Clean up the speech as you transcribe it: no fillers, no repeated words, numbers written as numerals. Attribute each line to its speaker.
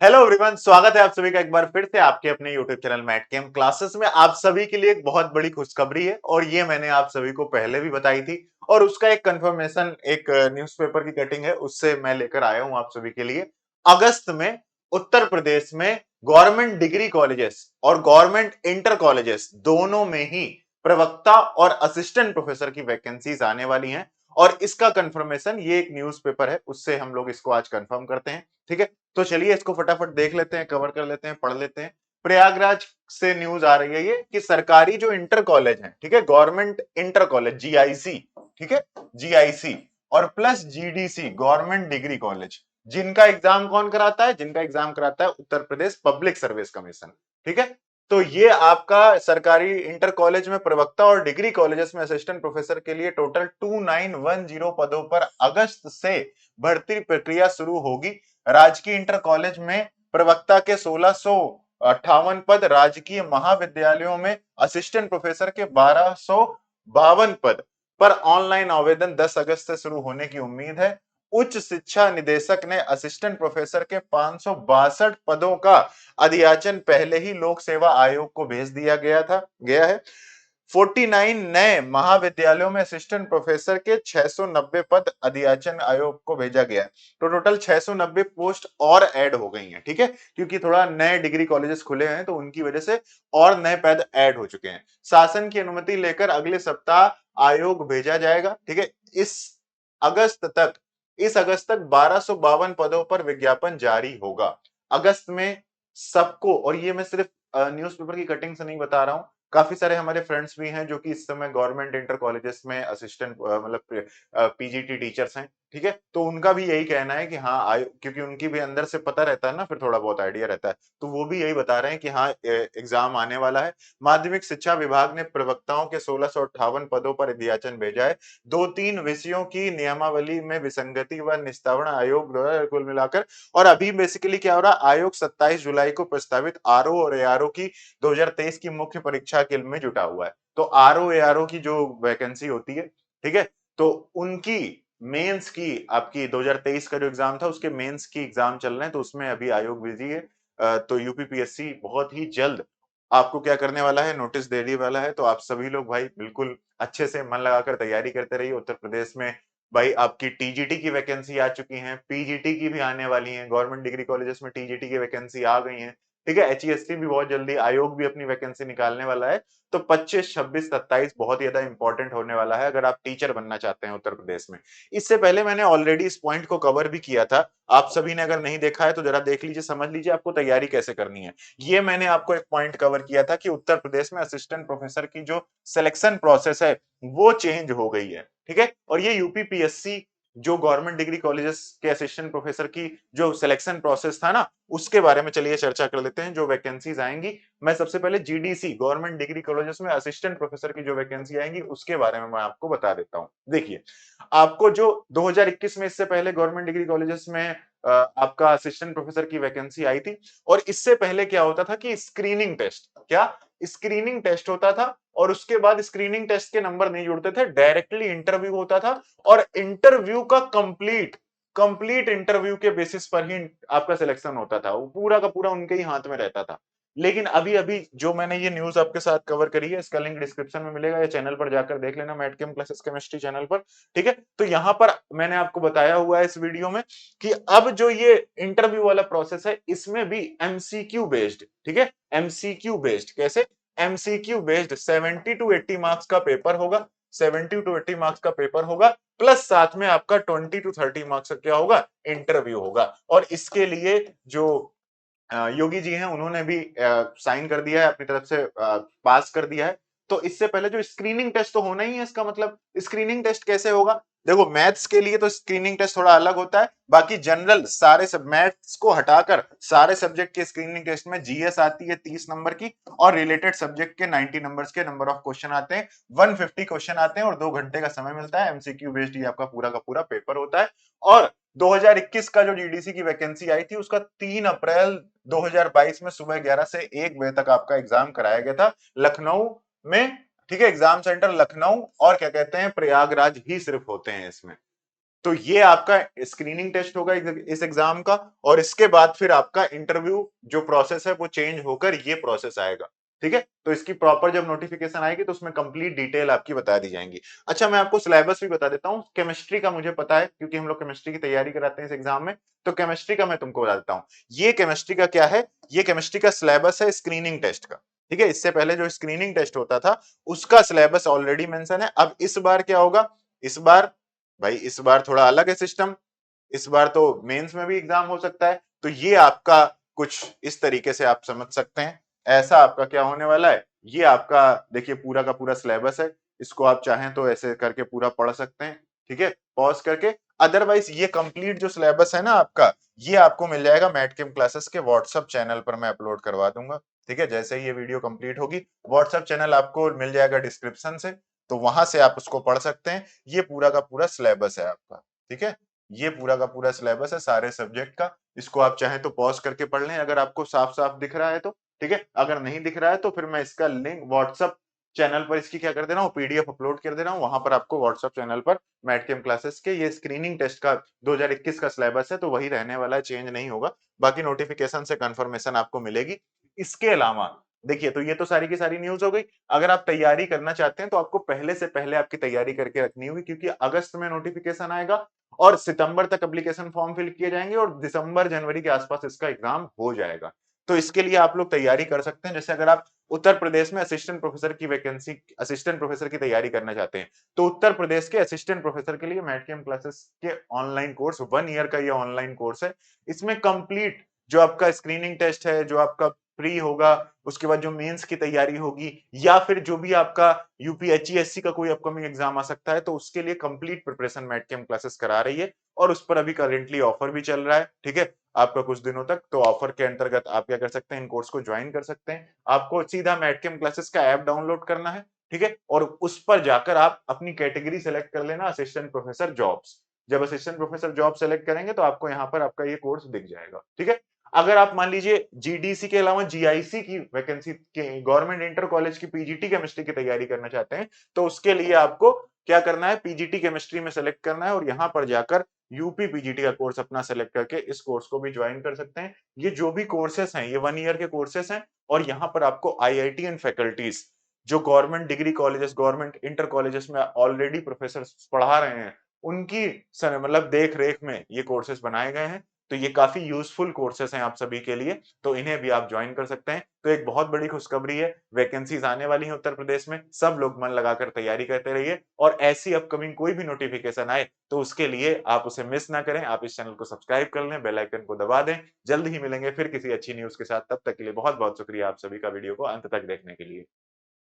Speaker 1: Hello everyone, स्वागत है आप सभी का एक बार फिर से आपके अपने YouTube channel Mat Cam classes में। आप सभी के लिए एक बहुत बड़ी खुशखबरी है और ये मैंने आप सभी को पहले भी बताई थी और उसका एक कंफर्मेशन एक न्यूज़पेपर की कटिंग है, उससे मैं लेकर आया हूं आप सभी के लिए। अगस्त में उत्तर प्रदेश में गवर्नमेंट डिग्री कॉलेजेस और गवर्नमेंट इंटर कॉलेजेस दोनों में ही प्रवक्ता और असिस्टेंट प्रोफेसर की वैकेंसीज आने वाली हैं और इसका कंफर्मेशन ये एक न्यूज़पेपर है, उससे हम लोग इसको आज कंफर्म करते हैं। ठीक है, तो चलिए इसको फटाफट देख लेते हैं, कवर कर लेते हैं, पढ़ लेते हैं। प्रयागराज से न्यूज आ रही है ये कि सरकारी जो इंटर कॉलेज है, ठीक है, गवर्नमेंट इंटर कॉलेज जीआईसी, ठीक है, जीआईसी और plus GDC government degree college, जिनका एग्जाम कौन कराता है? जिनका एग्जाम कराता है Uttar Pradesh public service commission. ठीक है, तो ये आपका सरकारी इंटर कॉलेज में प्रवक्ता और डिग्री कॉलेजेस में असिस्टेंट प्रोफेसर के लिए टोटल 2910 पदों पर अगस्त से भर्ती प्रक्रिया शुरू होगी। राजकीय इंटर कॉलेज में प्रवक्ता के 1658 पद, राजकीय महाविद्यालयों में असिस्टेंट प्रोफेसर के 1252 पद पर ऑनलाइन आवेदन 10 अगस्त से शुरू होने की उम्मीद है। उच्च शिक्षा निदेशक ने असिस्टेंट प्रोफेसर के 562 पदों का अधियाचन पहले ही लोक सेवा आयोग को भेज दिया गया है। 49 नए महाविद्यालयों में असिस्टेंट प्रोफेसर के 690 पद अधियाचन आयोग को भेजा गया है। तो टोटल 690 पोस्ट और ऐड हो गई हैं। ठीक है, क्योंकि थोड़ा नए डिग्री कॉलेजेस खुले हैं तो उनकी वजह से और नए पद ऐड हो चुके हैं। शासन की अनुमति लेकर अगले सप्ताह आयोग भेजा जाएगा। ठीक है, अगस्त तक इस अगस्त तक 1252 पदों पर विज्ञापन जारी होगा। अगस्त में सबको, और ये मैं सिर्फ न्यूज़पेपर की कटिंग से नहीं बता रहा हूं, काफी सारे हमारे फ्रेंड्स भी हैं जो कि इस समय गवर्नमेंट इंटर कॉलेजेस में असिस्टेंट मतलब पीजीटी टीचर्स हैं। ठीक है, तो उनका भी यही कहना है कि हाँ क्योंकि उनकी भी अंदर से पता रहता है ना, फिर थोड़ा बहुत आइडिया रहता है, तो वो भी यही बता रहे हैं कि हाँ एग्जाम आने वाला है। माध्यमिक शिक्षा विभाग ने प्रवक्ताओं के 1658 पदों पर अध्याचन भेजा है। 2-3 विषयों की नियमावली में विसंगति व निस्तारण आयोग द्वारा कुल मिलाकर, और अभी बेसिकली क्या हो रहा, आयोग 27 जुलाई को प्रस्तावित आरओ और एआरओ की 2023 की मुख्य परीक्षा के में जुटा हुआ है। तो आरओ एआरओ की जो वैकेंसी होती है, ठीक है, तो उनकी मेंस की, आपकी 2023 का जो एग्जाम था उसके मेंस की एग्जाम चल रहे हैं, तो उसमें अभी आयोग बिजी है। तो यूपीपीएससी बहुत ही जल्द आपको क्या करने वाला है, नोटिस देने वाला है। तो आप सभी लोग भाई बिल्कुल अच्छे से मन लगाकर तैयारी करते रहिए। उत्तर प्रदेश में भाई आपकी टीजीटी की वैकेंसी आ चुकी है, पीजीटी की भी आने वाली है, गवर्नमेंट डिग्री कॉलेजेस में टीजीटी की वैकेंसी आ गई है। ठीक है, एचईएससी भी बहुत जल्दी, आयोग भी अपनी वैकेंसी निकालने वाला है। तो 25, 26, 27 बहुत ही ज्यादा इंपॉर्टेंट होने वाला है अगर आप टीचर बनना चाहते हैं उत्तर प्रदेश में। इससे पहले मैंने ऑलरेडी इस पॉइंट को कवर भी किया था। आप सभी ने अगर नहीं देखा है तो जरा देख लीजिए, समझ लीजिए आपको तैयारी कैसे करनी है। ये मैंने आपको एक पॉइंट कवर किया था कि उत्तर प्रदेश में असिस्टेंट प्रोफेसर की जो सिलेक्शन प्रोसेस है वो चेंज हो गई है। ठीक है, और ये यूपीपीएससी जो गवर्नमेंट डिग्री कॉलेजेस के असिस्टेंट प्रोफेसर की जो सिलेक्शन प्रोसेस था ना, उसके बारे में चलिए चर्चा कर लेते हैं। जो वैकेंसीज आएंगी, मैं सबसे पहले जीडीसी गवर्नमेंट डिग्री कॉलेजेस में असिस्टेंट प्रोफेसर की जो वैकेंसी आएंगी उसके बारे में मैं आपको बता देता हूं। देखिए, आपको जो 2021 में, इससे पहले गवर्नमेंट डिग्री कॉलेजेस में आपका असिस्टेंट प्रोफेसर की वैकेंसी आई थी। और इससे पहले क्या होता था कि स्क्रीनिंग टेस्ट, क्या स्क्रीनिंग टेस्ट होता था, और उसके बाद स्क्रीनिंग टेस्ट के नंबर नहीं जुड़ते थे, डायरेक्टली इंटरव्यू होता था। और इंटरव्यू का कंप्लीट कंप्लीट इंटरव्यू के बेसिस पर ही आपका सिलेक्शन होता था, वो पूरा का पूरा उनके ही हाथ में रहता था। लेकिन अभी अभी जो मैंने ये न्यूज आपके साथ कवर करी है, इसका लिंक डिस्क्रिप्शन में मिलेगा, या चैनल पर जाकर देख लेना, मैटकेम क्लासेस केमिस्ट्री चैनल पर। ठीक है, तो यहां पर मैंने आपको बताया हुआ है इस वीडियो में कि अब जो ये इंटरव्यू वाला प्रोसेस है इसमें भी एमसीक्यू बेस्ड, ठीक है, एमसीक्यू बेस्ड कैसे, एमसीक्यू बेस्ड 70 टू 80 मार्क्स का पेपर होगा। 70 टू 80 मार्क्स का पेपर होगा, प्लस साथ में आपका 20 टू 30 मार्क्स का क्या होगा, इंटरव्यू होगा। और इसके लिए जो योगी जी हैं उन्होंने भी साइन कर दिया है, अपनी तरफ से पास कर दिया है। तो इससे पहले जो स्क्रीनिंग टेस्ट तो होना ही है, इसका मतलब स्क्रीनिंग टेस्ट कैसे होगा, देखो मैथ्स के लिए तो स्क्रीनिंग टेस्ट थोड़ा अलग होता है, बाकी जनरल सारे सब मैथ्स को हटाकर सारे सब्जेक्ट के स्क्रीनिंग टेस्ट में जीएस आती है 30 नंबर की, और रिलेटेड सब्जेक्ट के 90 नंबर्स के नंबर ऑफ क्वेश्चन आते हैं, 150 क्वेश्चन आते हैं और 2 घंटे का समय मिलता है। एमसीक्यू बेस्ड ये आपका पूरा का पूरा पेपर होता है। और 2021 का जो जीडीसी की वैकेंसी आई थी उसका 3 अप्रैल 2022 में सुबह 11 से 1 बजे तक आपका एग्जाम कराया गया था लखनऊ में। ठीक है, एग्जाम सेंटर लखनऊ और क्या कहते हैं प्रयागराज ही सिर्फ होते हैं इसमें। तो ये आपका स्क्रीनिंग टेस्ट होगा इस एग्जाम का, और इसके बाद फिर आपका इंटरव्यू जो प्रोसेस है वो चेंज होकर ये प्रोसेस आएगा। ठीक है, तो इसकी प्रॉपर जब नोटिफिकेशन आएगी तो उसमें कंप्लीट डिटेल आपकी बता दी जाएंगी। अच्छा, मैं आपको सिलेबस भी बता देता हूँ। केमिस्ट्री का मुझे पता है क्योंकि हम लोग केमिस्ट्री की तैयारी कराते हैं इस एग्जाम में, तो केमिस्ट्री का मैं तुमको बता देता हूँ। ये केमिस्ट्री का क्या है, ये केमिस्ट्री का सिलेबस है स्क्रीनिंग टेस्ट का। ठीक है, इससे पहले जो स्क्रीनिंग टेस्ट होता था उसका सिलेबस ऑलरेडी मेंशन है। अब इस बार क्या होगा, इस बार भाई इस बार थोड़ा अलग है सिस्टम। इस बार तो मेंस में भी एग्जाम हो सकता है, तो ये आपका कुछ इस तरीके से आप समझ सकते हैं। ऐसा आपका क्या होने वाला है, ये आपका देखिए पूरा का पूरा सिलेबस है। इसको आप चाहें तो ऐसे करके पूरा पढ़ सकते हैं, ठीक है, पॉज करके। अदरवाइज ये कंप्लीट जो सिलेबस है ना आपका, ये आपको मिल जाएगा मैटकिम क्लासेस के व्हाट्सएप चैनल पर, मैं अपलोड करवा दूंगा। ठीक है, जैसे ही ये वीडियो कंप्लीट होगी व्हाट्सएप चैनल आपको मिल जाएगा डिस्क्रिप्शन से, तो वहां से आप उसको पढ़ सकते हैं। ये पूरा का पूरा सिलेबस है आपका। ठीक है, ये पूरा का पूरा सिलेबस है सारे सब्जेक्ट का। इसको आप चाहें तो पॉज करके पढ़ लें अगर आपको साफ साफ दिख रहा है तो। ठीक है, अगर नहीं दिख रहा है तो फिर मैं इसका लिंक व्हाट्सएप चैनल पर इसकी क्या कर दे रहा हूँ, पीडीएफ अपलोड कर दे रहा हूँ, वहां पर आपको व्हाट्सएप चैनल पर मैटकेम क्लासेस के ये स्क्रीनिंग टेस्ट का 2021 का सिलेबस है, तो वही रहने वाला है, चेंज नहीं होगा। बाकी नोटिफिकेशन से कंफर्मेशन आपको मिलेगी। इसके अलावा देखिए, तो ये तो सारी की सारी न्यूज हो गई। अगर आप तैयारी करना चाहते हैं तो आपको पहले से पहले आपकी तैयारी करके रखनी होगी, क्योंकि अगस्त में नोटिफिकेशन आएगा और सितंबर तक एप्लीकेशन फॉर्म फिल किए जाएंगे और दिसंबर जनवरी के आसपास इसका एग्जाम हो जाएगा। तो इसके लिए आप लोग तैयारी कर सकते हैं। जैसे अगर आप उत्तर प्रदेश में असिस्टेंट प्रोफेसर की वैकेंसी, असिस्टेंट प्रोफेसर की तैयारी करना चाहते हैं, तो उत्तर प्रदेश के असिस्टेंट प्रोफेसर के लिए मैटकेम क्लासेस के ऑनलाइन कोर्स 1 ईयर का ये ऑनलाइन कोर्स है। इसमें कंप्लीट जो आपका स्क्रीनिंग टेस्ट है, जो आपका प्री होगा, उसके बाद जो मेंस की तैयारी होगी, या फिर जो भी आपका यूपीएचईएससी का कोई अपकमिंग एग्जाम आ सकता है, तो उसके लिए कंप्लीट प्रिपरेशन मैटकेम क्लासेस करा रही है। और उस पर अभी करेंटली ऑफर भी चल रहा है। ठीक है, आपका कुछ दिनों तक, तो ऑफर के अंतर्गत आप क्या कर सकते हैं, इन कोर्स को ज्वाइन कर सकते हैं। आपको सीधा मैटकेम क्लासेस का ऐप डाउनलोड करना है। ठीक है, और उस पर जाकर आप अपनी कैटेगरी सेलेक्ट कर लेना, असिस्टेंट प्रोफेसर जॉब्स। जब असिस्टेंट प्रोफेसर जॉब सेलेक्ट करेंगे तो आपको यहाँ पर आपका ये कोर्स दिख जाएगा। ठीक है, अगर आप मान लीजिए जीडीसी के अलावा जीआईसी की वैकेंसी के गवर्नमेंट इंटर कॉलेज की पीजीटी केमिस्ट्री की तैयारी करना चाहते हैं, तो उसके लिए आपको क्या करना है, पीजीटी केमिस्ट्री में सेलेक्ट करना है और यहां पर जाकर यूपी पीजीटी का कोर्स अपना सेलेक्ट करके इस कोर्स को भी ज्वाइन कर सकते हैं। ये जो भी कोर्सेस हैं ये 1 ईयर के कोर्सेस हैं, और यहाँ पर आपको आईआईटी एंड फैकल्टीज जो government degree colleges, government inter colleges में ऑलरेडी प्रोफेसर पढ़ा रहे हैं, उनकी मतलब देख रेख में ये कोर्सेस बनाए गए हैं। तो ये काफी यूजफुल कोर्सेस हैं आप सभी के लिए, तो इन्हें भी आप ज्वाइन कर सकते हैं। तो एक बहुत बड़ी खुशखबरी है, वैकेंसीज आने वाली हैं उत्तर प्रदेश में, सब लोग मन लगाकर तैयारी करते रहिए, और ऐसी अपकमिंग कोई भी नोटिफिकेशन आए तो उसके लिए आप उसे मिस ना करें। आप इस चैनल को सब्सक्राइब कर लें, बेल आइकन को दबा दें। जल्द ही मिलेंगे फिर किसी अच्छी न्यूज के साथ, तब तक के लिए बहुत बहुत शुक्रिया आप सभी का वीडियो को अंत तक देखने के लिए।